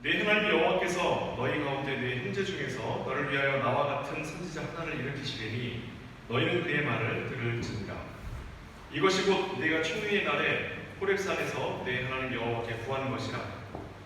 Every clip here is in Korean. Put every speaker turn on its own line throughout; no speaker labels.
내 하나님 여호와께서 너희 가운데 내 형제 중에서 너를 위하여 나와 같은 선지자 하나를 일으키시리니 너희는 그의 말을 들을지니라. 이것이 곧 네가 총회의 날에 호렙산에서 내 하나님 여호와께 구하는 것이라.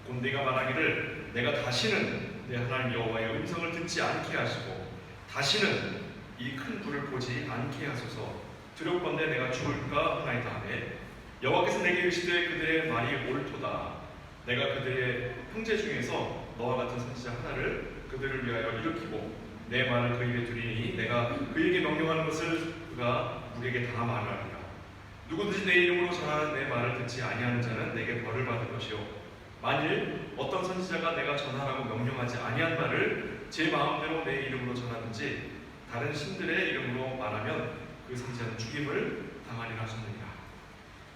곧 네가 말하기를 내가 다시는 내 하나님 여호와의 음성을 듣지 않게 하시고 다시는 이 큰 불을 보지 않게 하소서. 두렵건대 내가 죽을까 하나이다 하매 여호와께서 내게 이르시되 그들의 말이 옳도다. 내가 그들의 형제 중에서 너와 같은 선지자 하나를 그들을 위하여 일으키고 내 말을 그 입에 두리니 내가 그에게 명령하는 것을 그가 우리에게 다 말하리라. 누구든지 내 이름으로 전하는 내 말을 듣지 아니하는 자는 내게 벌을 받을 것이요 만일 어떤 선지자가 내가 전하라고 명령하지 아니한 말을 제 마음대로 내 이름으로 전하든지 다른 신들의 이름으로 말하면 그 선지자는 죽임을 당하리라 하셨느니라.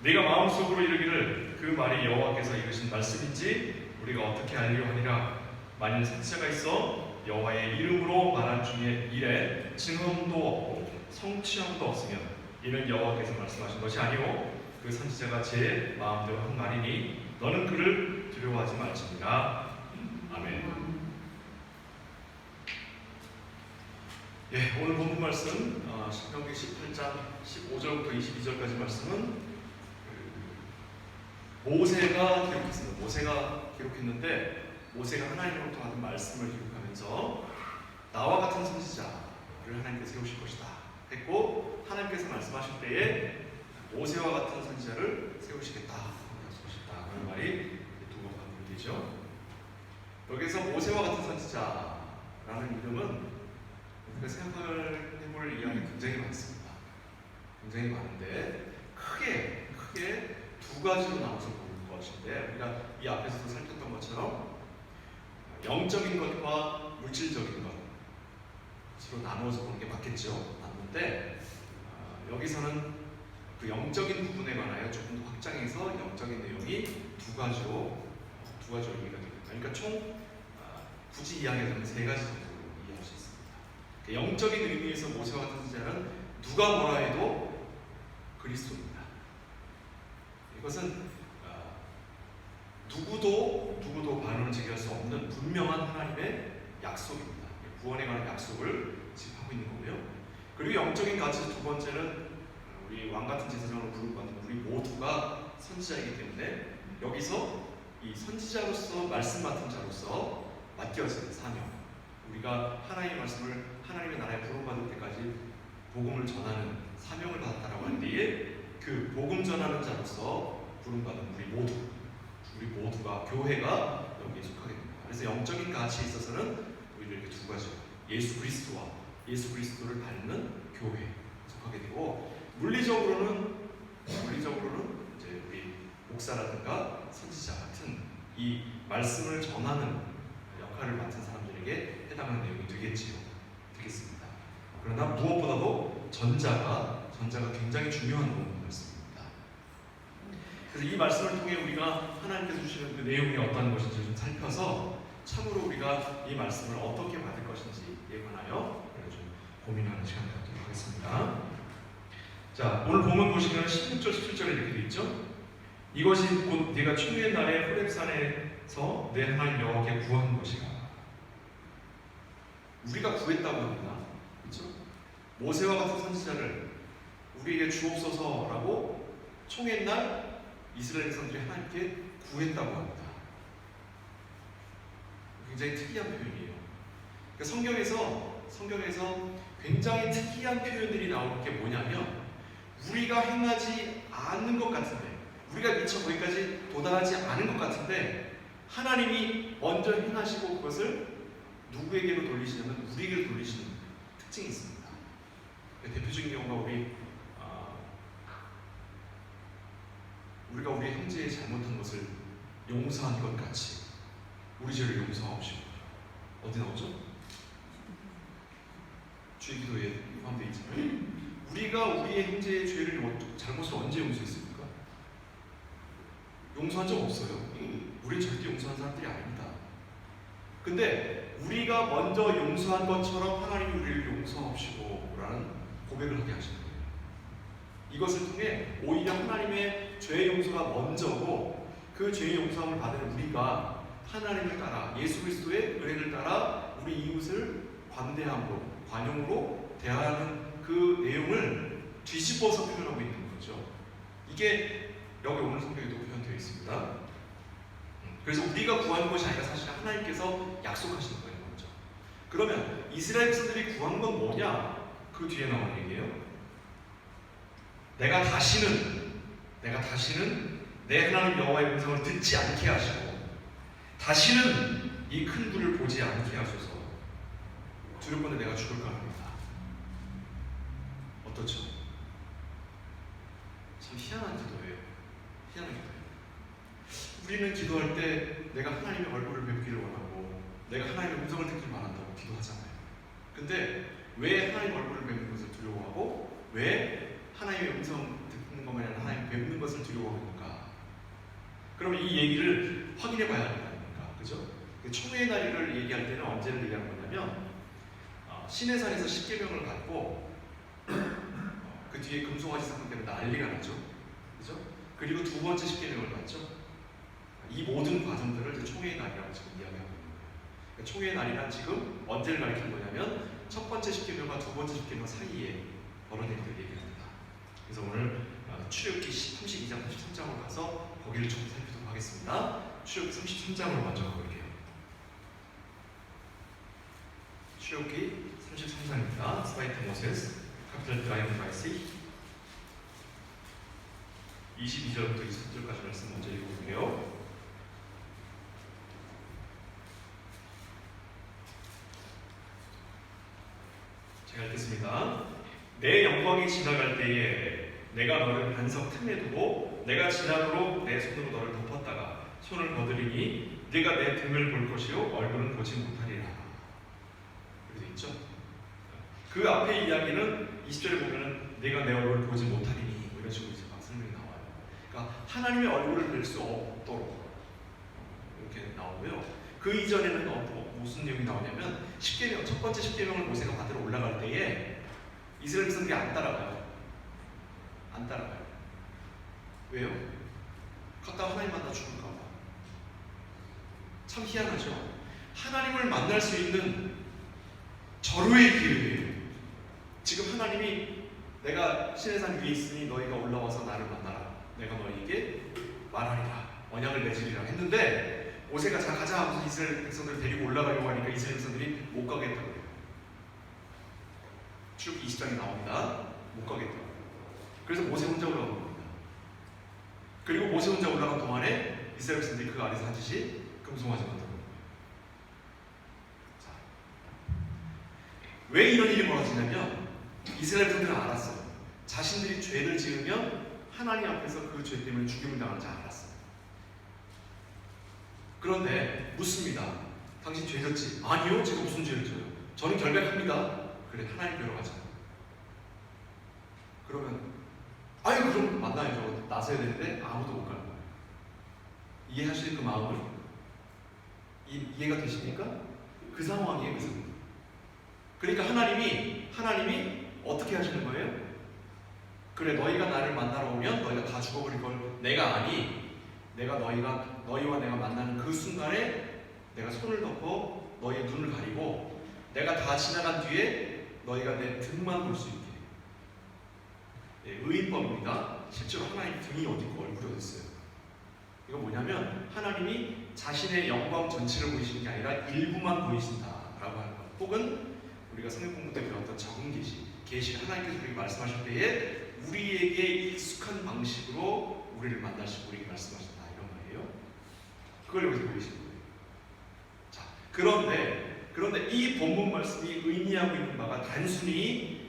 네가 마음속으로 이르기를 그 말이 여호와께서 이르신 말씀인지 우리가 어떻게 알리려 하니라. 만일 선지자가 있어 여호와의 이름으로 말한 중에 일에 증언도 없고 성취함도 없으면 이는 여호와께서 말씀하신 것이 아니오 그 선지자가 제 마음대로 한 말이니 너는 그를 두려워하지 말지니라. 아멘. 오늘 본문 말씀 신명기 18장 15절부터 22절까지 말씀은 모세가 기록했습니다. 모세가 기록했는데 모세가 하나님으로부터 받은 말씀을 기록하면서 나와 같은 선지자를 하나님께서 세우실 것이다 했고 하나님께서 말씀하실 때에 모세와 같은 선지자를 세우시겠다 그런 말이 두 번 반복되죠. 여기서 모세와 같은 선지자라는 이름은 우리가 생각을 해볼 이야기 굉장히 많습니다. 굉장히 많은데 크게 두 가지로 나눠서 보는 것인데 우리가 이 앞에서도 살폈던 것처럼 영적인 것과 물질적인 것으로 나누어서 보는 게 맞겠죠. 맞는데 여기서는 그 영적인 부분에 관하여 조금 더 확장해서 영적인 내용이 두 가지로 의미가 됩니다. 그러니까 총 굳이 이야기하자면 세 가지 정도로 이해할 수 있습니다. 그 영적인 의미에서 모세와 같은 선지자는 누가 뭐라 해도 그리스도입니다. 이것은 누구도 반론을 제기할 수 없는 분명한 하나님의 약속입니다. 구원에 관한 약속을 지금 하고 있는 거고요. 그리고 영적인 가치 두 번째는 우리 왕 같은 제사장으로 부름받는 우리 모두가 선지자이기 때문에 여기서 이 선지자로서 말씀 맡은 자로서 맡겨진 사명, 우리가 하나님의 말씀을 하나님의 나라에 부름받을 때까지 복음을 전하는 사명을 받았다라고 하는데 그 복음 전하는 자로서 부름받은 우리 모두가 교회가 여기에 속하게 됩니다. 그래서 영적인 가치에 있어서는 우리는 이렇게 두 가지 예수 그리스도를 닮는 교회에 속하게 되고 물리적으로는 이제 우리 목사라든가 선지자 같은 이 말씀을 전하는 역할을 맡은 사람들에게 해당하는 내용이 되겠습니다. 그러나 무엇보다도 전자가 굉장히 중요한 부분인 말씀입니다. 그래서 이 말씀을 통해 우리가 하나님께서 주시는 그 내용이 어떤 것인지 좀 살펴서 참으로 우리가 이 말씀을 어떻게 받을 것인지에 관하여 좀 고민하는 시간을 갖도록 하겠습니다. 자, 오늘 본문 보시면 16절, 17절에 이렇게 되어 있죠. 이것이 곧 네가 충유의 날에 호렙산에서 내 하나님 여호와께 구한 것이라. 우리가 구했다고 합니다. 그렇죠? 모세와 같은 선지자를 우리에게 주옵소서라고 총회 날 이스라엘 백성들이 하나님께 구했다고 합니다. 굉장히 특이한 표현이에요. 그러니까 성경에서 굉장히 특이한 표현들이 나오는 게 뭐냐면 우리가 행하지 않는 것 같은데 우리가 미처 거기까지 도달하지 않은 것 같은데 하나님이 먼저 행하시고 그것을 누구에게로 돌리시냐면 우리에게로 돌리시는 특징이 있습니다. 대표적인 경우가 우리가 우리 형제의 잘못한 것을 용서한 것 같이 우리 죄를 용서하옵시고 어디 나오죠? 주의 기도에 포함되어 있잖아요. 우리가 우리의 형제의 잘못을 언제 용서했습니까? 용서한 적 없어요. 우리는 절대 용서한 사람들이 아닙니다. 근데 우리가 먼저 용서한 것처럼 하나님이 우리를 용서하옵시고 라는 고백을 하게 하시는 거예요. 이것을 통해 오히려 하나님의 죄의 용서가 먼저고 그 죄의 용서함을 받은 우리가 하나님을 따라 예수 그리스도의 은혜를 따라 우리 이웃을 관대함으로 관용으로 대하는 그 내용을 뒤집어서 표현하고 있는 거죠. 이게 여기 오늘 성경에도 표현되어 있습니다. 그래서 우리가 구하는 것이 아니라 사실 하나님께서 약속하시는 거예요. 먼저. 그러면 이스라엘 백성들이 구한 건 뭐냐? 그 뒤에 나오는 얘기예요. 내가 다시는 내 하나님 여호와의 음성을 듣지 않게 하시고 다시는 이 큰 불을 보지 않게 하소서. 두렵건대 내가 죽을까 합니다. 어떻죠? 참 희한한 기도예요. 희한한 기도예요. 우리는 기도할 때 내가 하나님의 얼굴을 뵙기를 원하고 내가 하나님의 음성을 듣기를 바란다고 기도하잖아요. 근데 왜 하나님의 얼굴을 뵙는 것을 두려워하고 왜 하나님의 음성 듣는 것만 아니라 하나님 뵙는 것을 두려워하는가? 그러면 이 얘기를 확인해 봐야 하는 거 아닙니까? 그죠? 총회의 날을 얘기할 때는 언제를 얘기하는 거냐면 시내산에서 십계명을 받고 그 뒤에 금송아지 사건 때문에 난리가 나죠. 그죠? 그리고 두 번째 십계명을 받죠. 이 모든 과정들을 이제 총회의 날이라고 지금 이야기하고 있는 거예요. 그러니까 총회의 날이란 지금 언제를 가리키는 거냐면 첫 번째 십계명과 두 번째 십계명 사이에 벌어진 일을 얘기합니다. 그래서 오늘 출애굽기 32장, 33장으로 가서 거기를 좀 살피도록 하겠습니다. 출애굽기 33장으로 먼저 가볼게요. 출애굽기 33장입니다. 스파이트 모세스, 카피탈 33, 22절부터 23절까지 말씀 먼저 읽어볼게요. 제가 읽겠습니다. 내 영광이 지나갈 때에 내가 너를 반석 틈에 두고 내가 지나도록 내 손으로 너를 덮었다가 손을 거두리니 네가 내 등을 볼 것이요 얼굴은 보지 못하리라. 이렇게 있죠. 그 앞에 이야기는 20절에 보면은 내가 내 얼굴을 보지 못하리니 이런 식으로 이제 막 설명이 나와요. 그러니까 하나님의 얼굴을 볼 수 없도록 이렇게 나오고요. 그 이전에는 무슨 내용이 나오냐면 십계명, 첫 번째 십계명을 모세가 받으러 올라갈 때에 이스라엘 백성들이 안 따라가요. 안 따라가요. 왜요? 갔다가 하나님 만나 죽을까 봐. 참 희한하죠. 하나님을 만날 수 있는 절호의 기회예요. 지금 하나님이 내가 시내산 위에 있으니 너희가 올라와서 나를 만나라. 내가 너희에게 말하리라. 언약을 맺으리라 했는데 모세가 자 가자 하면서 이스라엘 백성들을 데리고 올라가려고 하니까 이스라엘 백성들이 못 가겠다고 해요. 출애굽기 20장에 나옵니다. 못 가겠다고. 그래서 모세 혼자 올라간 겁니다. 그리고 모세 혼자 올라간 동안에 이스라엘 백성들이 그 아래서 한 짓이 금송아지 만든 거예요. 자, 왜 이런 일이 벌어지냐면 이스라엘 백성들은 알았어요. 자신들이 죄를 지으면 하나님 앞에서 그 죄 때문에 죽임을 당하는지 알았어요. 그런데 묻습니다. 당신 죄 졌지? 아니요, 제가 무슨 죄를 져요? 저는 결백합니다. 그래, 하나님 뵈러 가자. 그러면 아유 그럼 만나야죠. 나서야 되는데 아무도 못 가는 거예요. 이해하실 그 마음을? 이해가 되십니까? 그 상황이에요, 그 상황. 그러니까 하나님이 어떻게 하시는 거예요? 그래, 너희가 나를 만나러 오면 너희가 다 죽어버릴 걸 내가 아니. 내가 너희와 내가 만나는 그 순간에 내가 손을 덮어 너희의 눈을 가리고 내가 다 지나간 뒤에 너희가 내 등만 볼 수 있게. 의인법입니다. 실제로 하나님 등이 어디 있고 얼굴이 어디 있어요. 이거 뭐냐면 하나님이 자신의 영광 전체를 보이시는 게 아니라 일부만 보이신다라고 하는 것. 혹은 우리가 성경 공부 때 배웠던 적응 계시 하나님께서 우리에게 말씀하실 때에 우리에게 익숙한 방식으로 우리를 만나시고 우리에게 말씀하신다 이런 말이에요. 그걸 여기서 보이시는 거예요. 자, 그런데 이 본문 말씀이 의미하고 있는 바가 단순히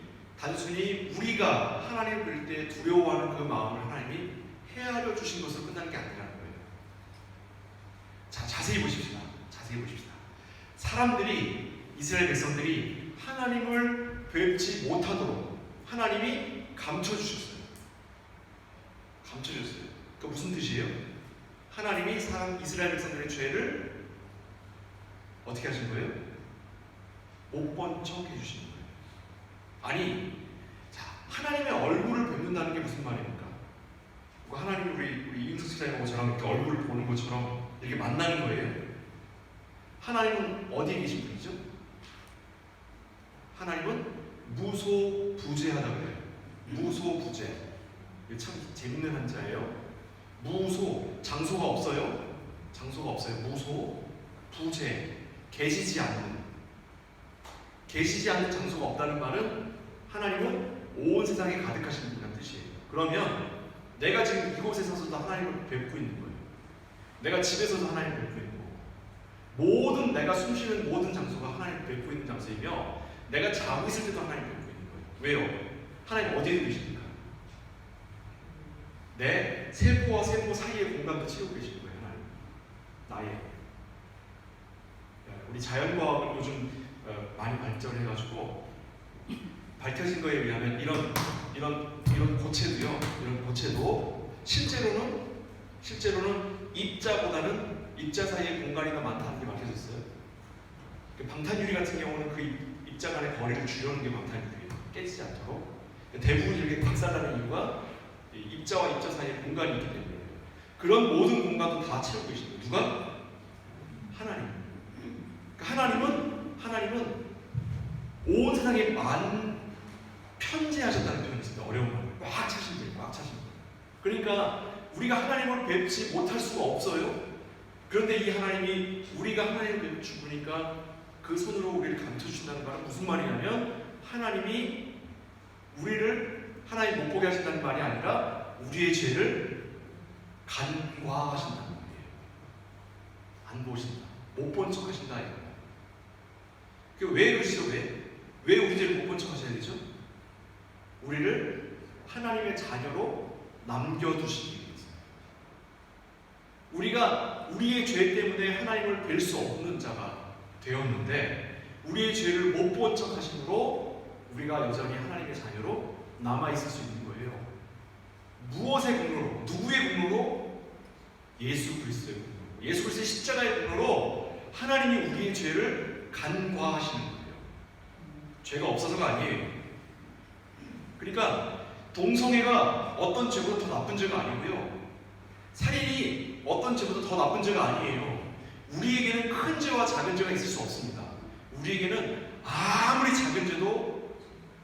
우리가 하나님을 볼 때 두려워하는 그 마음을 하나님이 헤아려 주신 것으로 끝나는 게 아니라는 거예요. 자, 자세히 보십시다. 이스라엘 백성들이 하나님을 뵙지 못하도록 하나님이 감춰주셨어요. 그 무슨 뜻이에요? 하나님이 이스라엘 백성들의 죄를 어떻게 하신 거예요? 못 본 척 해주신 거예요. 아니, 자, 하나님의 얼굴을 뵙는다는 게 무슨 말입니까? 하나님이 우리 이은숙 집사님하고 저랑 이렇게 얼굴을 보는 것처럼 이렇게 만나는 거예요. 하나님은 어디에 계신 분이죠? 하나님은 무소부재하다고 해요. 무소부재. 이게 참 재밌는 한자예요. 무소, 장소가 없어요. 장소가 없어요. 무소, 부재, 계시지 않는. 계시지 않는 장소가 없다는 말은 하나님은 온 세상에 가득하신 분이라는 뜻이에요. 그러면 내가 지금 이곳에 서서도 하나님을 뵙고 있는 거예요. 내가 집에서도 하나님을 뵙고 있는 거고, 모든 내가 숨쉬는 모든 장소가 하나님을 뵙고 있는 장소이며, 내가 자고 있을 때도 하나님을 뵙고 있는 거예요. 왜요? 하나님 어디에 계십니까? 내 세포와 세포 사이의 공간도 채우고 계시는 거예요. 하나님 나의. 우리 자연과학은 요즘 많이 발전해가지고 밝혀진 거에 의하면 이런 고체도요. 이런 고체도 실제로는 입자 사이의 공간이 더 많다는 게 밝혀졌어요. 방탄유리 같은 경우는 그 입자 간의 거리를 줄여놓은 게 방탄유리예요. 깨지지 않도록. 대부분 이렇게 박살나는 이유가 입자와 입자 사이에 공간이 있기 때문에. 그런 모든 공간도 다 채우고 계십니다. 누가? 하나님. 그러니까 하나님은 온 세상에 편재하셨다는 표현이 있습니다. 어려운 말을 꽉 차신 분이에요. 꽉 차신 분. 그러니까 우리가 하나님을 뵙지 못할 수가 없어요. 그런데 이 하나님이 우리가 하나님을 뵙고 죽으니까 그 손으로 우리를 감춰주신다는 말은 무슨 말이냐면, 하나님이 우리를 하나님 못 보게 하신다는 말이 아니라 우리의 죄를 간과하신다는 말이에요. 안 보신다. 못 본 척 하신다 이거예요. 왜 그러시죠? 왜 우리 죄를 못 본 척 하셔야 되죠? 우리를 하나님의 자녀로 남겨두시기 위해서. 우리가 우리의 죄 때문에 하나님을 뵐 수 없는 자가 되었는데, 우리의 죄를 못 본 척 하심으로 우리가 여전히 하나님의 자녀로 남아있을 수 있는 거예요. 무엇의 공로로? 누구의 공로로? 예수 그리스도의 공로로. 예수 그리스도의 십자가의 공로로 하나님이 우리의 죄를 간과하시는 거예요. 죄가 없어서가 아니에요. 그러니까 동성애가 어떤 죄보다 더 나쁜 죄가 아니고요, 살인이 어떤 죄보다 더 나쁜 죄가 아니에요. 우리에게는 큰 죄와 작은 죄가 있을 수 없습니다. 우리에게는 아무리 작은 죄도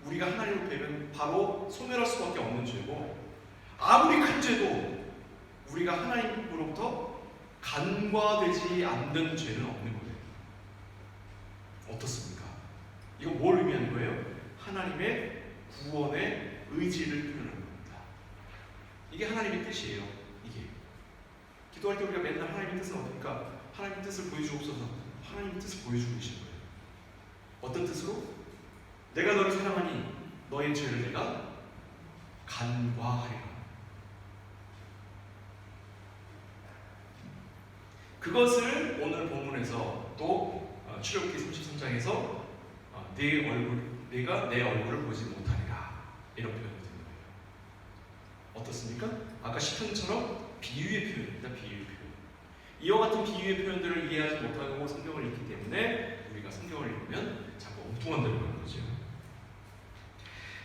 우리가 하나님을 뵈면 바로 소멸할 수밖에 없는 죄고, 아무리 큰 죄도 우리가 하나님으로부터 간과되지 않는 죄는 없는 거예요. 어떻습니까? 이거 뭘 의미하는 거예요? 하나님의 구원의 의지를 표현하는 겁니다. 이게 하나님의 뜻이에요. 이게 기도할 때 우리가 맨날 하나님의 뜻은 어떻습니까? 하나님의 뜻을 보여주옵소서. 하나님의 뜻을 보여주고 계신 거예요. 어떤 뜻으로? 내가 너를 사랑하니 너의 죄를 내가 간과하리라. 그것을 오늘 본문에서 또 출애굽기 33장에서 내가 내 얼굴을 보지 못하리라, 이런 표현이 되는 거예요. 어떻습니까? 아까 시편처럼 비유의 표현입니다. 비유의 표현. 이와 같은 비유의 표현들을 이해하지 못하고 성경을 읽기 때문에 우리가 성경을 읽으면 자꾸 엉뚱한 데로 가는 거죠.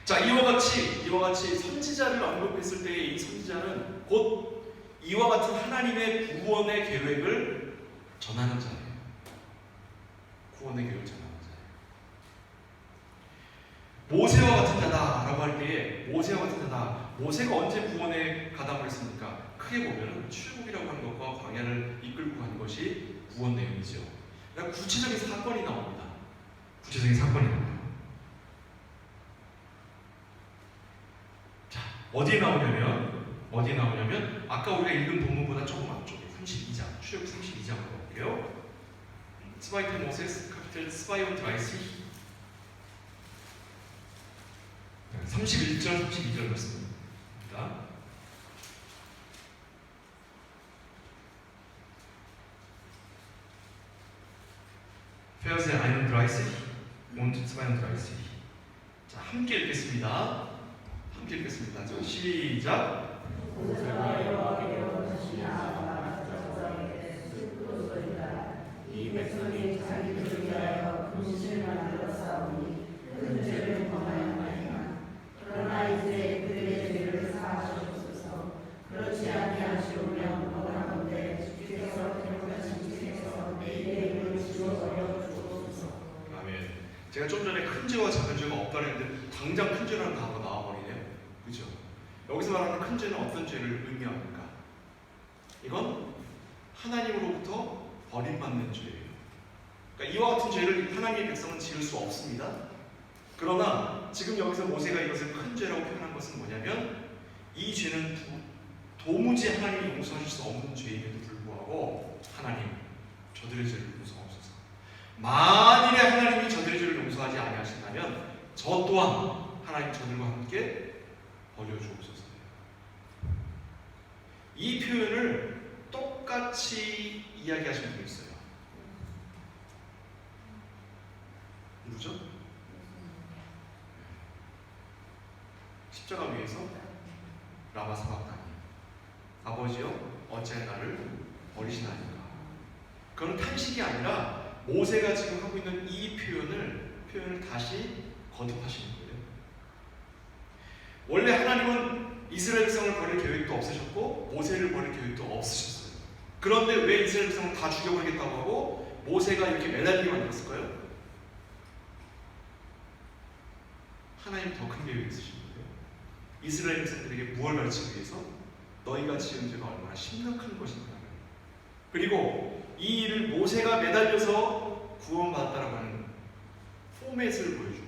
자, 이와 같이 선지자를 언급했을 때 이 선지자는 곧 이와 같은 하나님의 구원의 계획을 전하는 자예요. 구원의 계획을 전하는 자예요. 모세와 같은 자다라고 할 때에, 모세와 같은 자다, 모세가 언제 구원에 가담을 했습니까? 크게 보면 출애굽이라고 하는 것과 광야를 이끌고 간 것이 구원 내용이죠. 그러니까 구체적인 사건이 나옵니다. 구체적인 사건이 나옵니다. 자, 어디에 나오냐면 아까 우리가 읽은 본문보다 조금 앞쪽에 32장, 출애굽 32장으로 볼게요. 2. Moses Kapitel 32 31절 32절 말씀입니다. Verse 31 und 32. 자, 함께 읽겠습니다. 자, 시작. 이 백성이 자기들을 위하여 금신을 만들어 싸우니 큰 죄를 범하였나이다. 그러나 이제 그들의 죄를 사하시옵소서. 그렇지 아니하시오면 원하건대 주께서 데려가신 집에서 내 이름을 지워 제가 좀 전에 큰 죄와 작은 죄가 없다고 했는데 당장 큰 죄라는 단어가 나와버리네요. 그죠? 여기서 말하는 큰 죄는 어떤 죄를 의미합니까? 이건 하나님으로부터 버림받는 죄예요. 그러니까 이와 같은 죄를 하나님의 백성은 지을 수 없습니다. 그러나 지금 여기서 모세가 이것을 큰 죄라고 표현한 것은 뭐냐면 이 죄는 도무지 하나님이 용서하실 수 없는 죄임에도 불구하고 하나님 저들의 죄를 용서하옵소서. 만일에 하나님이 저들의 죄를 용서하지 아니하신다면 저 또한 하나님 저들과 함께 버려주옵소서. 이 표현을 똑같이 이야기하신 분이 있어요. 누구죠? 십자가 위에서 라마 사박다니 아버지여 어찌하여 나를 버리시나이까. 그건 탄식이 아니라 모세가 지금 하고 있는 이 표현을 다시 거듭하시는 거예요. 원래 하나님은 이스라엘 백성을 버릴 계획도 없으셨고 모세를 버릴 계획도 없으셨어요. 그런데 왜 이스라엘 백성을 다 죽여버리겠다고 하고 모세가 이렇게 매달리게 만들었을까요? 하나님 더 큰 계획이 있으신 거예요. 이스라엘 백성들에게 무엇을 가르치기 위해서 너희가 지은 죄가 얼마나 심각한 것인가. 그리고 이 일을 모세가 매달려서 구원받았다라고 하는 포맷을 보여주고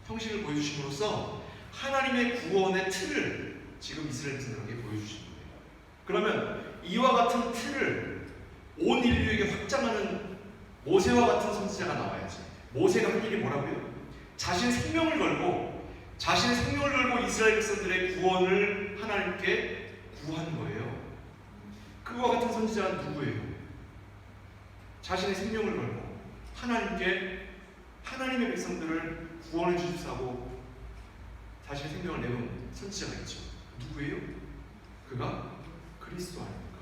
형식을 보여주심으로써 하나님의 구원의 틀을 지금 이스라엘 백성들에게 보여주신 거예요. 그러면 이와 같은 틀을 온 인류에게 확장하는 모세와 같은 선지자가 나와야지. 모세가 한 일이 뭐라고요? 자신의 생명을 걸고 이스라엘 백성들의 구원을 하나님께 구한 거예요. 그와 같은 선지자는 누구예요? 자신의 생명을 걸고 하나님께 하나님의 백성들을 구원해 주십사고 자신의 생명을 내놓은 선지자가 있죠. 누구예요? 그가 그리스도 아닙니까?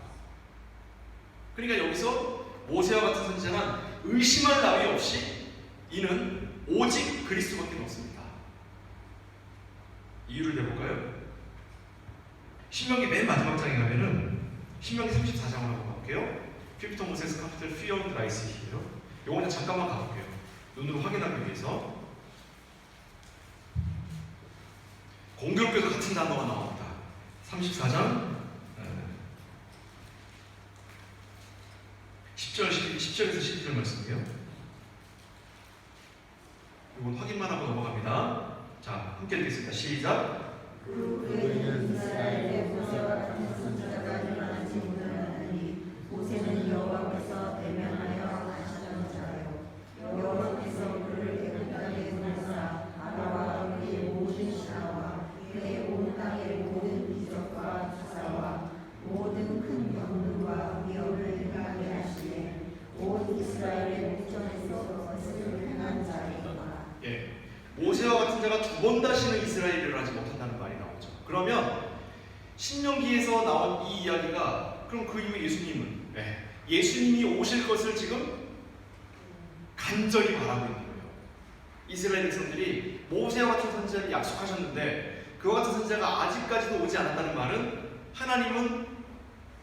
그러니까 여기서 모세와 같은 선지자는 의심할 나위 없이 이는 오직 그리스도밖에 없습니다. 이유를 내볼까요? 신명기 맨 마지막 장에 가면은 신명기 34장을 한번 가볼게요. 피프터 모세스 카피텔 피어드 라이스이에요. 요거는 잠깐만 가볼게요. 눈으로 확인하기 위해서. 공교롭게도 같은 단어가 나옵니다. 34장 10절에서 12절 말씀이에요. 이건 확인만 하고 넘어갑니다. 자, 함께 읽겠습니다. 시작.
그에는 이스라엘의 모세와 같은 선지자가 일어나지 못하였으니 모세는 여호와께서 대면하여 하시던 자요 여호와께서 그를 애굽 땅에 보내사 아라와 그의 모든 신하와 그의 온 땅의 모든 기적과 기사와 모든 큰 권능과 위엄을 행하게 하시되 온 이스라엘의 목전에서 것을 행한 자이다.
예, 모세와 같은 자가 두 번 다시는 이스라엘을 하지 못한다는 말이 나오죠. 그러면 신명기에서 나온 이 이야기가 그럼 그 이후 예수님은 예수님이 오실 것을 지금 간절히 바라고 있는 거예요. 이스라엘 백성들이 모세와 같은 선지자를 약속하셨는데 그와 같은 선지자가 아직까지도 오지 않았다는 말은 하나님은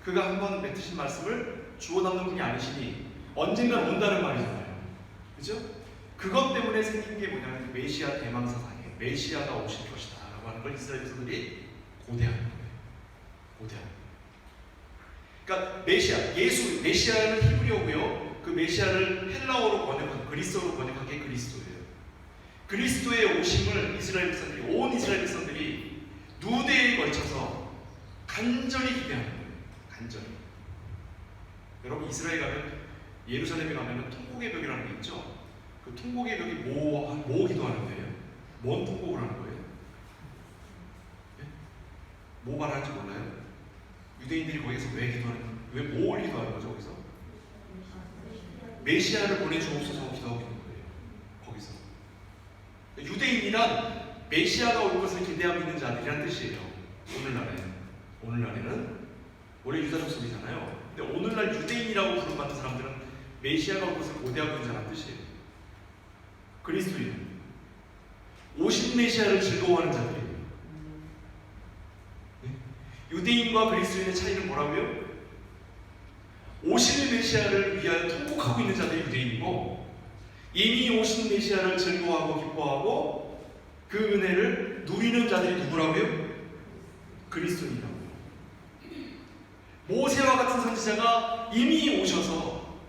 그가 한번 맺으신 말씀을 주워 담는 분이 아니시니 언젠가 온다는 말이잖아요. 그죠? 그것 때문에 생긴 게 뭐냐면 메시아 대망사상이에요. 메시아가 오실 것이다 라고 하는 걸 이스라엘 백성들이 고대하는 거예요. 고대하는 거예요. 그러니까 메시아는 히브리어고요. 그 메시아를 헬라어로 번역한 그리스어로 번역한 게 그리스도예요. 그리스도의 오심을 온 이스라엘 백성들이 누대에 걸쳐서 간절히 기대하는 거예요. 간절히. 여러분 이스라엘 가면 예루살렘에 가면 통곡의 벽이라는 게 있죠. 그 통곡의 벽이 뭐 기도하는 거예요? 뭔 통곡을 하는 거예요? 네? 뭐 말하는지 몰라요? 유대인들이 거기서 왜 뭘 기도하는 거죠? 거기서? 메시아를 보내주옵소서 기도하고 있는 거예요. 거기서. 유대인이란 메시아가 올 것을 기대하고 있는 자들이란 뜻이에요. 오늘날에는 원래 유다 족속이잖아요. 근데 오늘날 유대인이라고 부름받는 사람들은 메시아가 올 것을 고대하고 있는 자란 뜻이에요. 그리스도인 오신 메시아를 즐거워하는 자들이에요. 네? 유대인과 그리스도인의 차이는 뭐라고요? 오신 메시아를 위하여 통곡하고 있는 자들이 유대인이고 이미 오신 메시아를 즐거워하고 기뻐하고 그 은혜를 누리는 자들이 누구라고요? 그리스도인이라고요. 모세와 같은 선지자가 이미 오셔서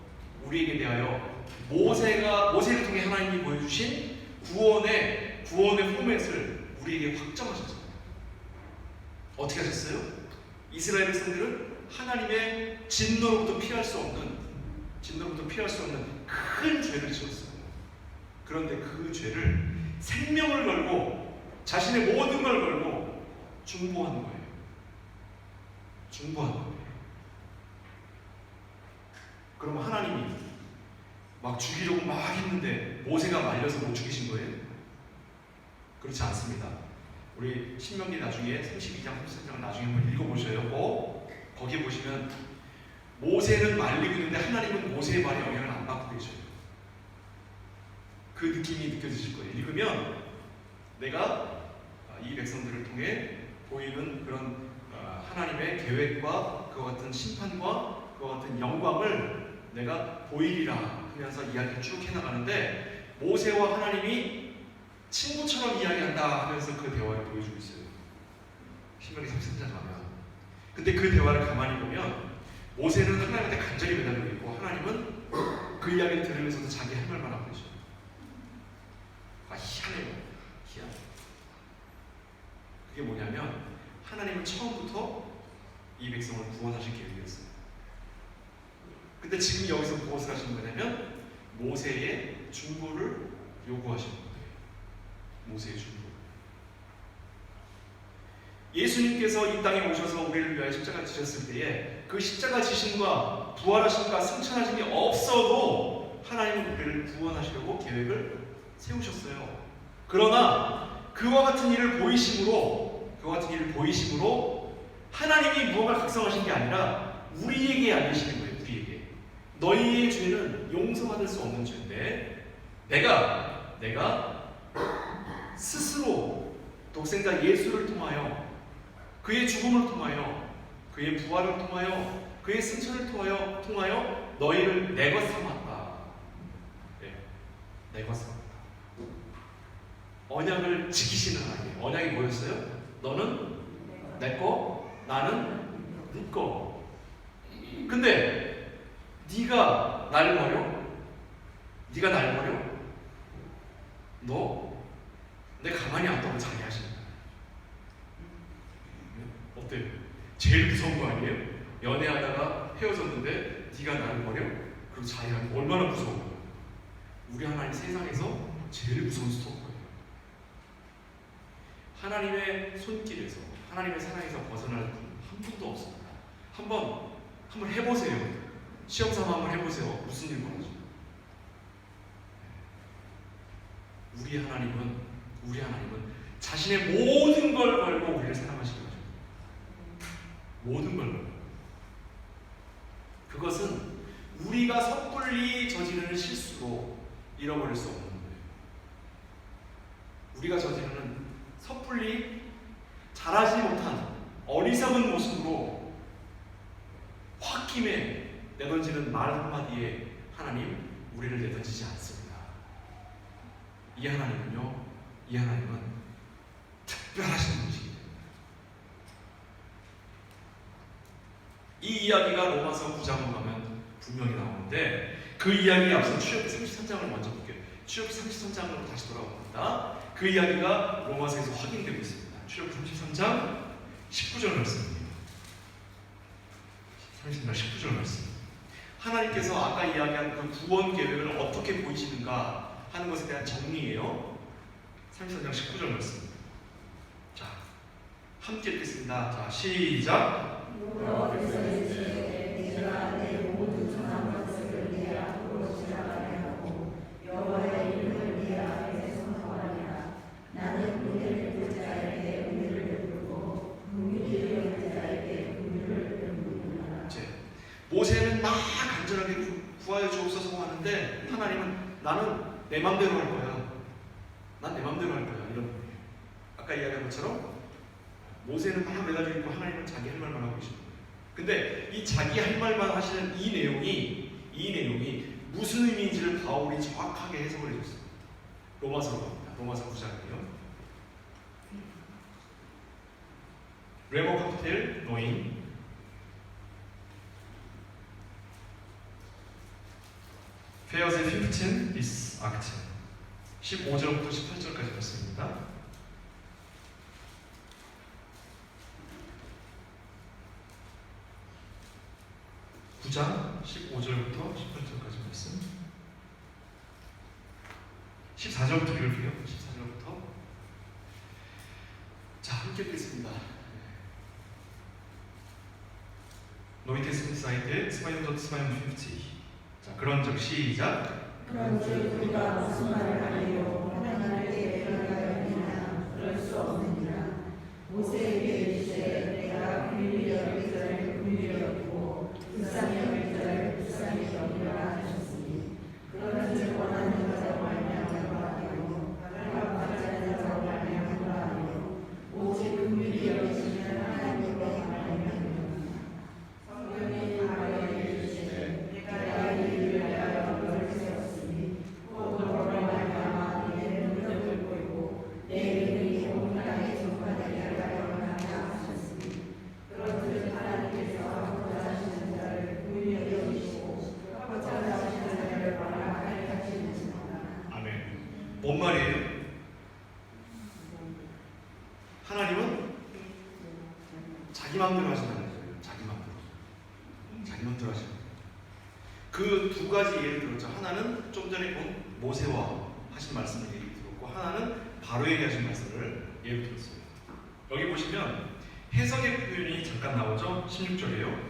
우리에게 대하여 모세를 통해 하나님이 보여주신 구원의 포맷을 우리에게 확정하셨잖아요. 어떻게 하셨어요? 이스라엘 백성들은 하나님의 진노로부터 피할 수 없는 큰 죄를 지었어요. 그런데 그 죄를 생명을 걸고 자신의 모든 걸 걸고 중보하는 거예요. 그럼 하나님이 막 죽이려고 막 했는데 모세가 말려서 못 죽이신 거예요? 그렇지 않습니다. 우리 신명기 나중에 32장, 33장을 나중에 한번 읽어보셔요. 거기에 보시면 모세는 말리고 있는데 하나님은 모세의 말에 영향을 안 받고 계셔요. 그 느낌이 느껴지실 거예요. 읽으면 내가 이 백성들을 통해 보이는 그런 하나님의 계획과 그와 같은 심판과 그와 같은 영광을 내가 보이리라 하면서 이야기를 쭉 해나가는데 모세와 하나님이 친구처럼 이야기한다 하면서 그 대화를 보여주고 있어요. 신명기 33장 가면. 근데 그 대화를 가만히 보면 모세는 하나님한테 간절히 매달리고 있고 하나님은 그 이야기를 들으면서도 자기 할 말만 하고 계셔요. 희한해요. 희한해. 그게 뭐냐면 하나님은 처음부터 이 백성을 구원하실 계획이었어요. 근데 지금 여기서 무엇을 하시는 거냐면 모세의 중보를 요구하시는 거예요. 모세의 중보. 예수님께서 이 땅에 오셔서 우리를 위하여 십자가 지셨을 때에 그 십자가 지심과 부활하심과 승천하심이 없어도 하나님은 우리를 구원하시려고 계획을 세우셨어요. 그러나 그와 같은 일을 보이심으로 하나님이 무언가 각성하신 게 아니라 우리에게 알리시는 거예요. 우리에게 너희의 죄는 용서받을 수 없는 죄인데 내가 스스로 독생자 예수를 통하여 그의 죽음을 통하여 그의 부활을 통하여 그의 승천을 통하여 너희를 내 것 삼았다. 내 것 삼았다. 언약을 지키시는 하나님. 언약이 뭐였어요? 너는 내 거, 나는 네 거. 근데 네가 날 버려? 너 내 가만히 안 두고 자기 하시는 거야. 어때요? 제일 무서운 거 아니에요? 연애하다가 헤어졌는데 네가 나를 버려? 그리고 자기하는 거 얼마나 무서운 거야. 우리 하나님 세상에서 제일 무서운 스토커예요. 하나님의 손길에서 하나님의 사랑에서 벗어날 분 한 분도 없습니다. 한번 해보세요. 시험 삼아 한번 해보세요. 무슨 일 벌어져? 우리 하나님은 자신의 모든 걸 걸고 우리를 사랑하시는 거죠. 모든 걸 걸고. 그것은 우리가 섣불리 저지르는 실수로 잃어버릴 수 없는 거예요. 우리가 저지르는 섣불리 잘하지 못한 어리석은 모습으로 홧김에 내던지는 말 한마디에 하나님 우리를 내던지지 않습니다. 이 하나님은 특별하신 분이시기 때문에 이 이야기가 로마서 9장으로 가면 분명히 나오는데 그 이야기에 앞서 출애굽기 33장을 먼저 볼게요. 출애굽기 33장으로 다시 돌아옵니다. 그 이야기가 로마서에서 확인되고 있습니다. 출애굽기 33장 19절 말씀입니다. 33장 19절 말씀. 하나님께서 아까 이야기한 그 구원 계획을 어떻게 보이시는가 하는 것에 대한 정리예요. 33장 19절 말씀. 자, 함께 읽겠습니다. 자, 시작.
여호와께서 이르시되 내가 내 모든 선한 것을 네 앞으로 지나가게 하고 여호와의 이름을 네 앞에 선포하리라. 나는 은혜를 베풀 자에게 은혜를 베풀고 긍휼을 베풀 자에게 긍휼을 베푸리라.
모세는 막 간절하게 구하여 주옵소서 하는데 하나님은 나는 내 맘대로 할 거야. 난 내 맘대로 할 거야. 이런 분이에요. 아까 이야기한 것처럼 모세는 막 매달려 있고 하나님은 자기 할 말만 하고 계십니다. 근데 이 자기 할 말만 하시는 이 내용이 무슨 의미인지를 말씀을 바울이 정확하게 해석을 해줬어요. 로마서로 갑니다. 로마서 9장이요. 레모 카피텔 노인 Verse 15 bis 18 15절부터 18절까지 봤습니다. (9장) 15절부터 18절까지 말씀. 14절부터 읽을게요. 14절부터. 자, 함께 읽겠습니다. 노이테스 사이트 250. 자, 그런즉 시작.
그런즉 우리가 무슨 말을 하리요? 하나님을 대변하였느냐? 그럴 수 없느니라. 모세에게 이르시되 내가 긍휼히 여길 자를 긍휼히 여기고 불쌍히 여길 자를 불쌍히 여기라 하셨으니 그런즉 원하는 자로 말미암아 하리요 나를 받자는 자로 말미암아 하리요 오직 긍휼히 여기시는 하나님으로 말미암으리라. 성경에 바로 이르시되 내가 이를 위하여 너를 세웠으니 곧 너로 말미암아 내 능력을 보이고 내 이름이 온 땅에 전파되게 하려 하라 하셨으니 그런즉 하나님께서 하고자 하시는 자를 긍휼히 여기시고 하고자 하시는 자를 완악하게 하시느니라.
아멘. 뭔 말이에요? 하나님은 자기 마음대로 하신다는 거예요. 자기 마음대로 하시는 거예요. 그 두 가지 예를 들었죠. 하나는 좀 전에 본 모세와 하신 말씀을 예를 들었고, 하나는 바로에게 하신 말씀을 예를 들었어요. 여기 보시면 해석의 표현이 잠깐 나오죠. 16절이에요.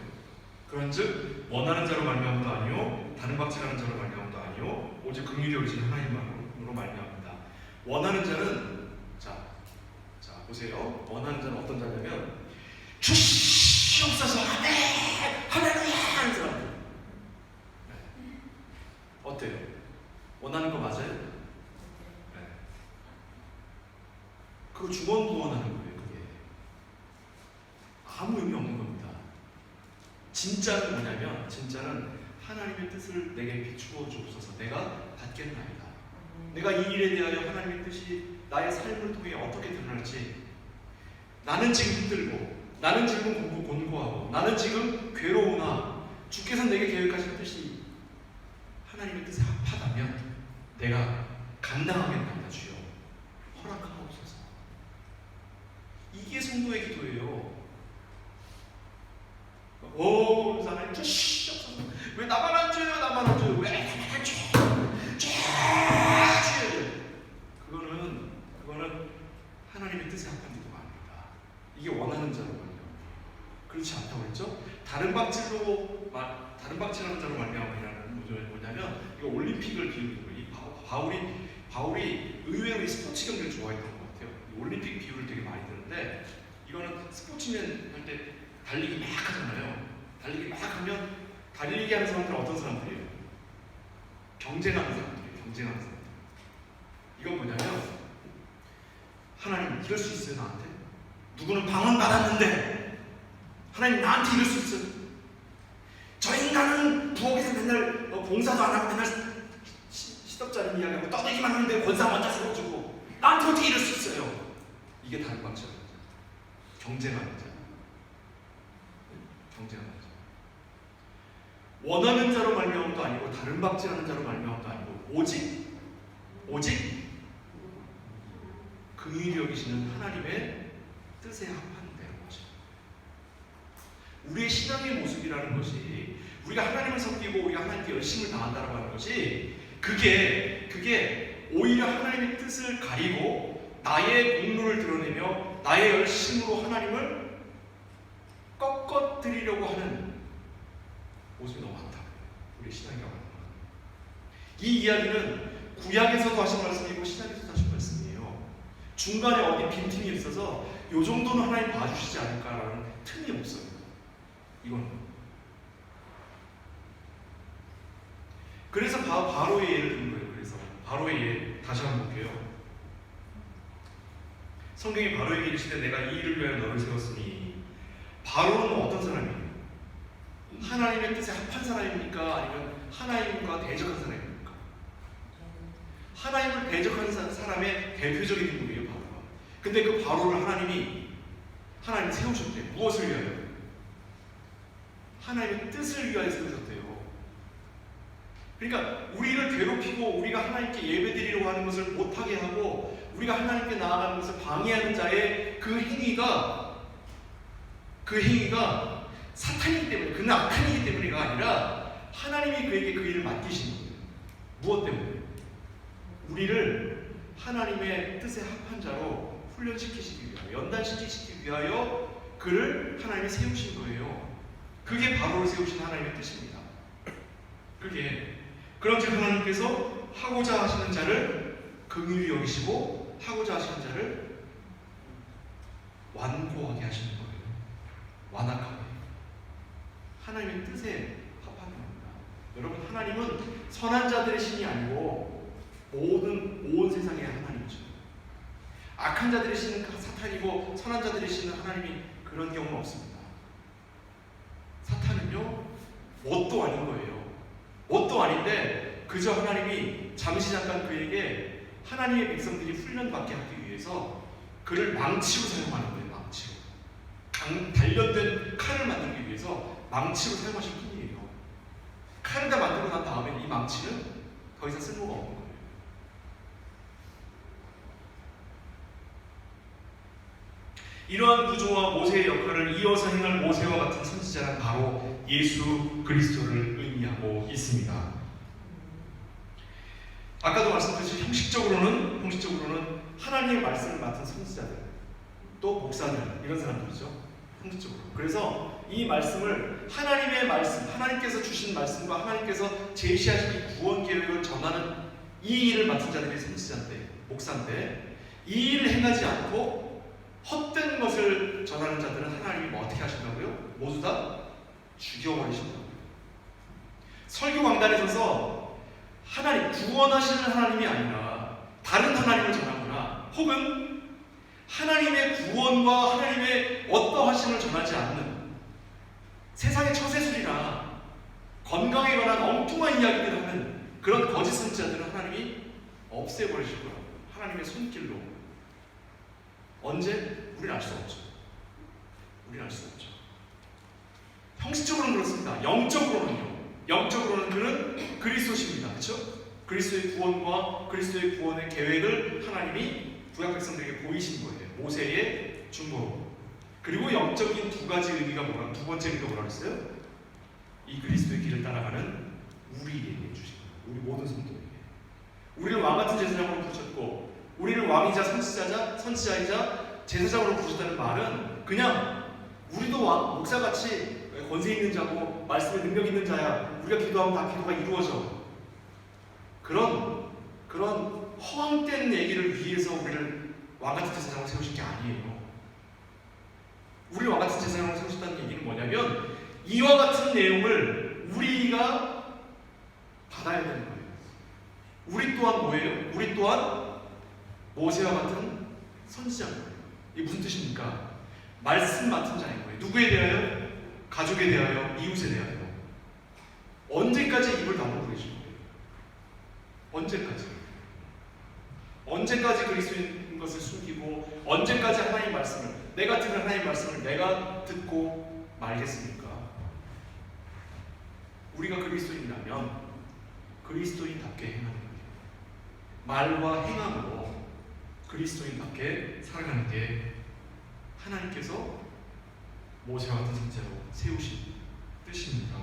그런즉 원하는 자로 말미암음도 아니요 다른 박질하는 자로 말미암음도 아니요 오직 긍휼히 여기시는 하나님만으로 말미암습니다. 원하는 자는 자 보세요. 원하는 자는 어떤 자냐면 주시옵소서 아멘 할렐루야 하는 사람들. 어때요? 원하는 거 맞아요? 네. 그거 주원구원하는 거예요. 그게 아무 의미 없는 겁니다. 진짜는 뭐냐면, 진짜는 하나님의 뜻을 내게 비추어 주옵소서. 내가 받겠나이다. 내가 이 일에 대하여 하나님의 뜻이 나의 삶을 통해 어떻게 드러날지, 나는 지금 힘들고, 나는 지금 곤고하고, 나는 지금 괴로우나 주께서 내게 계획하신 뜻이 하나님의 뜻에 합하다면 내가 감당하겠나이다. 주여 허락하옵소서. 이게 성도의 기도예요. 오, 하나님 주시옵소서. 왜 나만 안 줘요? 나만 안 줘요? 왜 그거는 하나님의 뜻에 합한 기도가 아닙니다. 이게 원하는 자로 말이에요. 그렇지 않다고 했죠? 다른 박질하는 자로 말미암음이라는 구조는 뭐냐면, 이거 올림픽을 비유는 거예요. 바울이 의외로 이 스포츠 경기를 좋아했던 것 같아요. 올림픽 비유를 되게 많이 드는데, 이거는 스포츠맨 할 때 달리기 막 하잖아요. 달리기 막 하면 달리기 하는 사람들은 어떤 사람들이에요? 경쟁하는 사람들. 이건 뭐냐면, 하나님 이럴 수 있어요? 나한테? 누구는 방언 받았는데 하나님 나한테 이럴 수 있어요? 저 인간은 부엌에서 맨날 봉사도 안 하고 맨날 시덥잖은 이야기하고 떠들기만 하는데 권사 먼저 세워주고 나한테 어떻게 이럴 수 있어요? 이게 다른 방식이죠. 경쟁하는 자. 원하는 자로 말미암음도 아니고 다른 박질하는 자로 말미암음도 아니고 오직 긍휼히 여기시는 하나님의 뜻에 합한 대로 것입니다. 우리의 신앙의 모습이라는 것이, 우리가 하나님을 섬기고 우리가 하나님께 열심을 다한다고 하는 것이, 그게 오히려 하나님의 뜻을 가리고 나의 공로를 드러내며 나의 열심으로 하나님을 꺾어뜨리려고 하는 모습이 너무 많다. 우리 신앙이라고 하는 것. 이 이야기는 구약에서도 하신 말씀이고 신약에서도 하신 말씀이에요. 중간에 어디 빈틈이 있어서 요 정도는 하나님 봐주시지 않을까라는 틈이 없어요. 이건. 그래서 바로의 예를 든 거예요. 그래서 바로의 예 다시 한번 볼게요. 성경이 바로에게 이르시되 내가 이 일을 위하여 너를 세웠으니, 바로는 어떤 사람이에요? 하나님의 뜻에 합한 사람입니까? 아니면 하나님과 대적한 사람입니까? 하나님을 대적하는 사람의 대표적인 인물이에요, 바로가. 근데 그 바로를 하나님이 세우셨대요. 무엇을 위하여? 하나님의 뜻을 위하여 세우셨대요. 그러니까 우리를 괴롭히고 우리가 하나님께 예배드리려고 하는 것을 못하게 하고 우리가 하나님께 나아가는 것을 방해하는 자의 그 행위가 사탄이기 때문에, 그는 악한이기 때문에가 아니라 하나님이 그에게 그 일을 맡기신 거예요. 무엇 때문에? 우리를 하나님의 뜻에 합한 자로 훈련시키시기 위하여, 연단시키시기 위하여 그를 하나님이 세우신 거예요. 그게 바로를 세우신 하나님의 뜻입니다. 그런즉 하나님께서 하고자 하시는 자를 긍휼히 여기시고 하고자 하시는 자를 완고하게 하시는 거예요. 완악하게. 하나님의 뜻에 합하는 겁니다. 여러분, 하나님은 선한 자들의 신이 아니고 온 세상의 하나님이죠. 악한 자들의 신은 사탄이고 선한 자들의 신은 하나님이 그런 경우는 없습니다. 사탄은요, 뭣도 아닌 거예요. 뭣도 아닌데 그저 하나님이 잠시 잠깐 그에게 하나님의 백성들이 훈련받게 하기 위해서 그를 망치로 사용하는 거예요. 망치로. 단련된 칼을 만들기 위해서 망치로 사용하실 뿐이에요. 칼을 다 만들고 난 다음에 이 망치는 더 이상 쓸모가 없는 거예요. 이러한 구조와 모세의 역할을 이어서 행할 모세와 같은 선지자는 바로 예수 그리스도를 의미하고 있습니다. 아까도 말씀드렸듯이 형식적으로는 하나님의 말씀을 맡은 선지자들, 또 목사들, 이런 사람들이죠. 형식적으로. 그래서 이 말씀을 하나님의 말씀, 하나님께서 주신 말씀과 하나님께서 제시하신 이 구원 계획을 전하는 이 일을 맡은 자들이 선지자인데, 목사인데, 이 일을 행하지 않고 헛된 것을 전하는 자들은 하나님이 뭐 어떻게 하신다고요? 모두 다 죽여버리신다고요. 설교 강단에 서서 하나님, 구원하시는 하나님이 아니라 다른 하나님을 전하거나 혹은 하나님의 구원과 하나님의 어떠하심을 전하지 않는 세상의 처세술이나 건강에 관한 엉뚱한 이야기들을 하는 그런 거짓 선지자들은 하나님이 없애버리실 거라고요. 하나님의 손길로. 언제? 우리는 알 수 없죠. 형식적으로는 그렇습니다. 영적으로는 그는 그리스도십니다. 그렇죠? 그리스도의 구원과 그리스도의 구원의 계획을 하나님이 구약 백성들에게 보이신 거예요. 모세의 중보로. 그리고 영적인 두 번째 의미가 뭐라 그랬어요? 이 그리스도의 길을 따라가는 우리에게 주신 거예요. 우리 모든 성도에게. 우리를 왕 같은 제사장으로 부르셨고, 우리를 왕이자 선지자이자 제사장으로 부르셨다는 말은 그냥 우리도 목사같이 권세 있는 자고 말씀에 능력 있는 자야, 우리가 기도하면 다 기도가 이루어져, 그런 허황된 얘기를 위해서 우리를 왕같은 제사장으로 세우신 게 아니에요. 우리를 왕같은 제사장으로 세우셨다는 얘기는 뭐냐면 이와 같은 내용을 우리가 받아야 되는 거예요. 우리 또한 뭐예요? 우리 또한 모세와 같은 선지자인 거예요. 이게 무슨 뜻입니까? 말씀 맡은 자인 거예요. 누구에 대하여? 가족에 대하여, 이웃에 대하여. 언제까지 입을 다물고 계실 거예요? 언제까지 그리스도인 것을 숨기고 언제까지 하나님 말씀을, 내가 들은 하나님 말씀을 내가 듣고 말겠습니까? 우리가 그리스도인이라면 그리스도인답게 행하는 거예요. 말과 행함으로 그리스도인답게 살아가는 게 하나님께서 모세와 같은 선지자로 세우신 뜻입니다.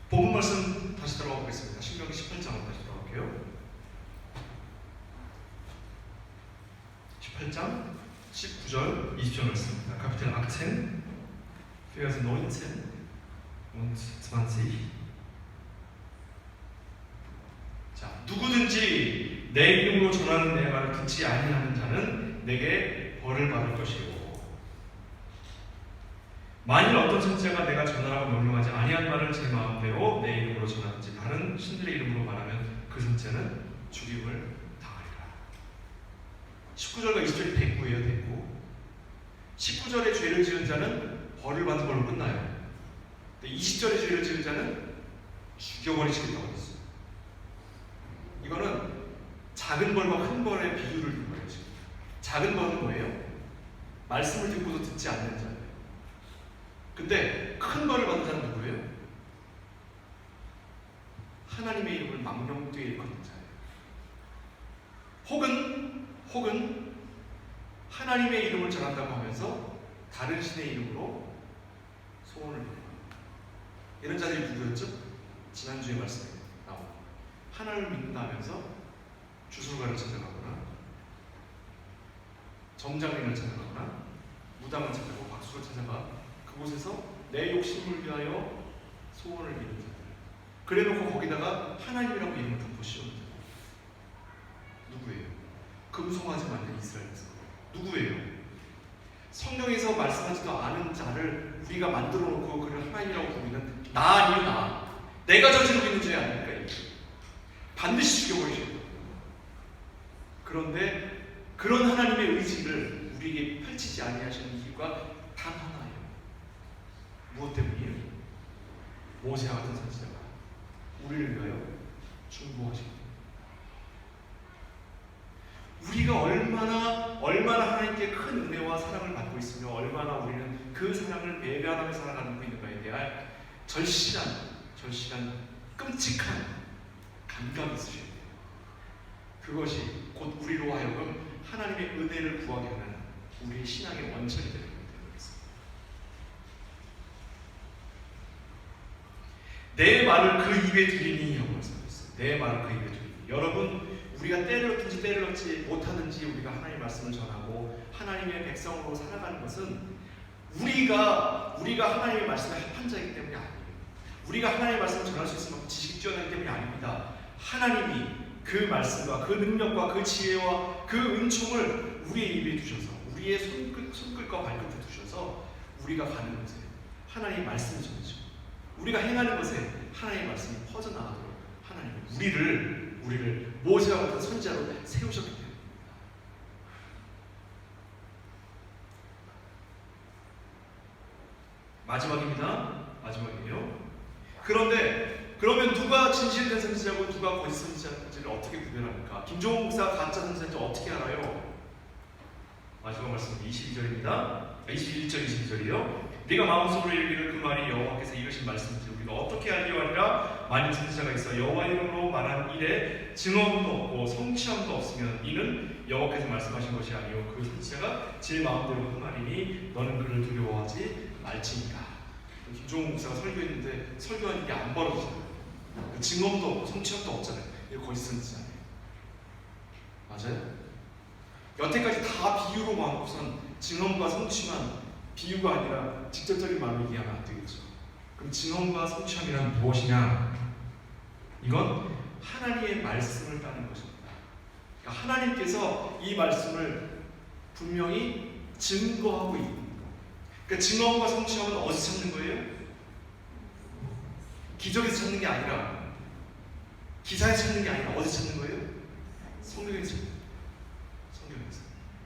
본문 말씀 다시 들어가 보겠습니다. 신명기 18장으로 다시 들어갈게요. 18장 19절 20절 말씀입니다. Kapitel 18 Verse 19 und 20. 자, 누구든지 내 이름으로 전하는 내 말을 듣지 아니하는 자는 내게 벌을 받을 것이고, 만일 어떤 선지자가 내가 전하라고 명령하지 아니한 말을 제 마음대로 내 이름으로 전하든지 다른 신들의 이름으로 말하면 그 선지자는 죽임을 당하리라. 19절과 20절이 대구예요. 대구. 19절에 죄를 지은 자는 벌을 받는 걸로 끝나요. 20절에 죄를 지은 자는 죽여버리시겠다고 했어요. 이거는 작은 벌과 큰 벌의 비유를 둔 거예요. 지금. 작은 벌은 뭐예요? 말씀을 듣고도 듣지 않는 자예요. 근데 큰 벌을 받은 자는 누구예요? 하나님의 이름을 망령되이 일컫는 자예요. 혹은 하나님의 이름을 전한다고 하면서 다른 신의 이름으로 소원을 비는 거예요. 이런 자들이 누구였죠? 지난주에 말씀에 나온 하나님을 믿는다 하면서 주술가를 찾아가거나 점장님을 찾아가거나 무당을 찾아가고 박수를 찾아가 그곳에서 내 욕심을 위하여 소원을 비는 자들, 그래놓고 거기다가 하나님이라고 이름을 덮어 씌우는 자들 누구예요? 금송아지 만든 이스라엘 백성 누구예요? 성경에서 말씀하지도 않은 자를 우리가 만들어 놓고 그를 하나님이라고 부르는 나 아니요 나. 내가 저지르고 있는 죄 아닙니까? 이게. 반드시 죽여버리셔야 돼요. 그런데 그런 하나님의 의지를 우리에게 펼치지 아니하시는 이유가 단 하나예요. 무엇 때문이에요? 모세와 같은 선지자가 우리를 위하여 중보하시고 우리가 얼마나 하나님께 큰 은혜와 사랑을 받고 있으며 얼마나 우리는 그 사랑을 배배하며 살아가고 있는가에 대한 절실한 끔찍한 감각이 있으셔야 돼요. 그것이 곧 우리로 하여금 하나님의 은혜를 구하게 하는 우리의 신앙의 원천이 되는 것입니다. 내 말을 그 입에 두리니 하고 말씀하셨어요. 내 말을 그 입에 두리니. 여러분, 우리가 때를 넣든지 때를 넣지 못하든지 우리가 하나님의 말씀을 전하고 하나님의 백성으로 살아가는 것은 우리가 하나님의 말씀에 합한 자이기 때문이 아니에요. 우리가 하나님의 말씀을 전할 수 있을 만큼 지식이 뛰어나기 때문이 아닙니다. 하나님이 그 말씀과 그 능력과 그 지혜와 그 은총을 우리의 입에 두셔서 우리의 손끝과 발끝에 두셔서 우리가 가는 곳에 하나님의 말씀을 전해주고 우리가 행하는 것에 하나님의 말씀이 퍼져나가도록 하나님은 우리를 모세와 같은 선지자로 세우셨기 때문입니다. 마지막이에요. 그러면 누가 진실된 선지자고 누가 거짓 선지자인지를 어떻게 구별합니까? 김종호 목사가 가짜 선지자인지 어떻게 알아요? 마지막 말씀 22절입니다. 21절 22절이요. 네가 마음속으로 이르기를 그 말이 여호와께서 이르신 말씀인지 우리가 어떻게 알리오하리라. 만일 선지자가 있어 여호와 이름으로 말한 일에 증언도 없고 성취함도 없으면 이는 여호와께서 말씀하신 것이 아니요 그 선지자가 제 마음대로 한 말이니 너는 그를 두려워하지 말지니라. 김종호 목사가 설교했는데 설교한 일이 안 벌어지잖아요. 증언도 없고 성취함도 없잖아요. 이거 거짓 선지자예요. 맞아요? 여태까지 다 비유로 막고선 증언과 성취만 비유가 아니라 직접적인 말로 얘기하면 안 되겠죠. 그럼 증언과 성취함이란 무엇이냐? 이건 하나님의 말씀을 따르는 것입니다. 그러니까 하나님께서 이 말씀을 분명히 증거하고 있는 것. 그러니까 증언과 성취함은 어디서 찾는 거예요? 기적에서 찾는 게 아니라 기사에서 찾는 게 아니라 어디서 찾는 거예요? 성경에서 찾는 거예요. 성경에서.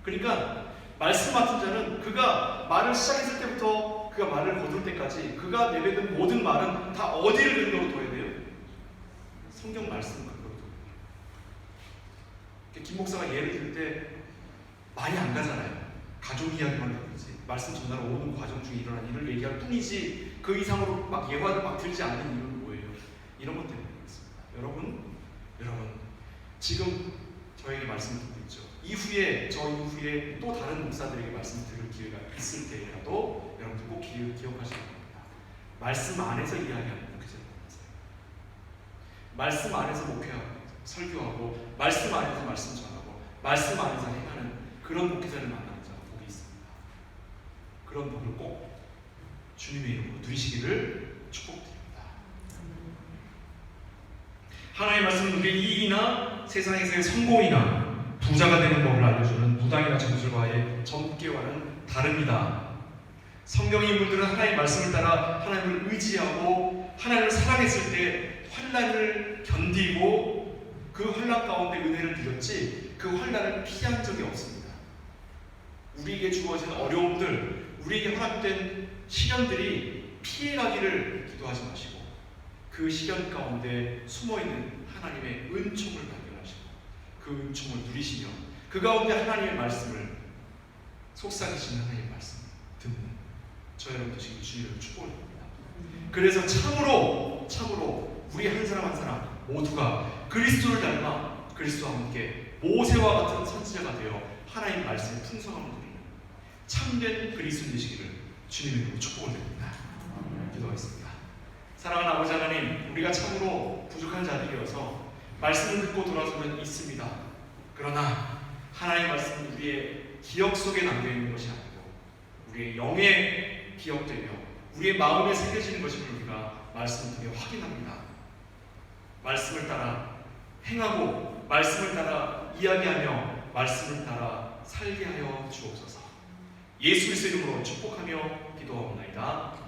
그러니까 말씀 맡은 자는 그가 말을 시작했을 때부터 그가 말을 거둘 때까지 그가 내뱉는 모든 말은 다 어디를 근거로 둬야 돼요? 성경 말씀을 근거로 둬야 돼요. 김 목사가 예를 들 때 많이 안 가잖아요. 가족 이야기만 듣지 말씀 전하러 오는 과정 중에 일어난 일을 얘기할 뿐이지 그 이상으로 막 예화를 막 들지 않는 이유는 뭐예요? 이런 것 때문에 그렇습니다. 여러분 지금 저에게 말씀을 듣고 있죠. 저 이후에 또 다른 목사들에게 말씀을 들을 기회가 있을 때라도 여러분들 꼭 기억하시기 바랍니다. 말씀 안에서 이야기하는 목회자를 만나세요. 말씀 안에서 목회하고 설교하고 말씀 안에서 말씀 전하고 말씀 안에서 행하는 그런 목회자를 만나는 자가 복이 있습니다. 그런 복을 꼭 주님의 이름으로 누리시기를 축복드립니다. 하나님의 말씀은 우리의 이익이나 세상에서의 성공이나 부자가 되는 법을 알려주는 무당이나 점술가의 점괘와는 다릅니다. 성경의 인물들은 하나님의 말씀을 따라 하나님을 의지하고 하나님을 사랑했을 때 환난을 견디고 그 환난 가운데 은혜를 누렸지 그 환난을 피한 적이 없습니다. 우리에게 주어진 어려움들, 우리에게 허락된 시련들이 피해가기를 기도하지 마시고 그 그 시련 가운데 숨어있는 하나님의 은총을 발견하시고 그 은총을 누리시며 그 가운데 하나님의 말씀을 속삭이시는 하나님의 말씀을 듣는 저 여러분 되시길 주님을 축복합니다. 그래서 참으로 우리 한 사람 한 사람 모두가 그리스도를 닮아 그리스도와 함께 모세와 같은 선지자가 되어 하나님 말씀의 풍성함을 누리는 참된 그리스도 되시기를 주님의 이름으로 축복을 드립니다. 기도하겠습니다. 사랑하는 아버지 하나님, 우리가 참으로 부족한 자들이어서 말씀을 듣고 돌아서는 있습니다. 그러나 하나님의 말씀은 우리의 기억 속에 남겨있는 것이 아니고 우리의 영에 기억되며 우리의 마음에 새겨지는 것임을 우리가 말씀을 통해 확인합니다. 말씀을 따라 행하고 말씀을 따라 이야기하며 말씀을 따라 살게 하여 주옵소서. 예수 그리스도 이름으로 축복하며 기도하옵나이다.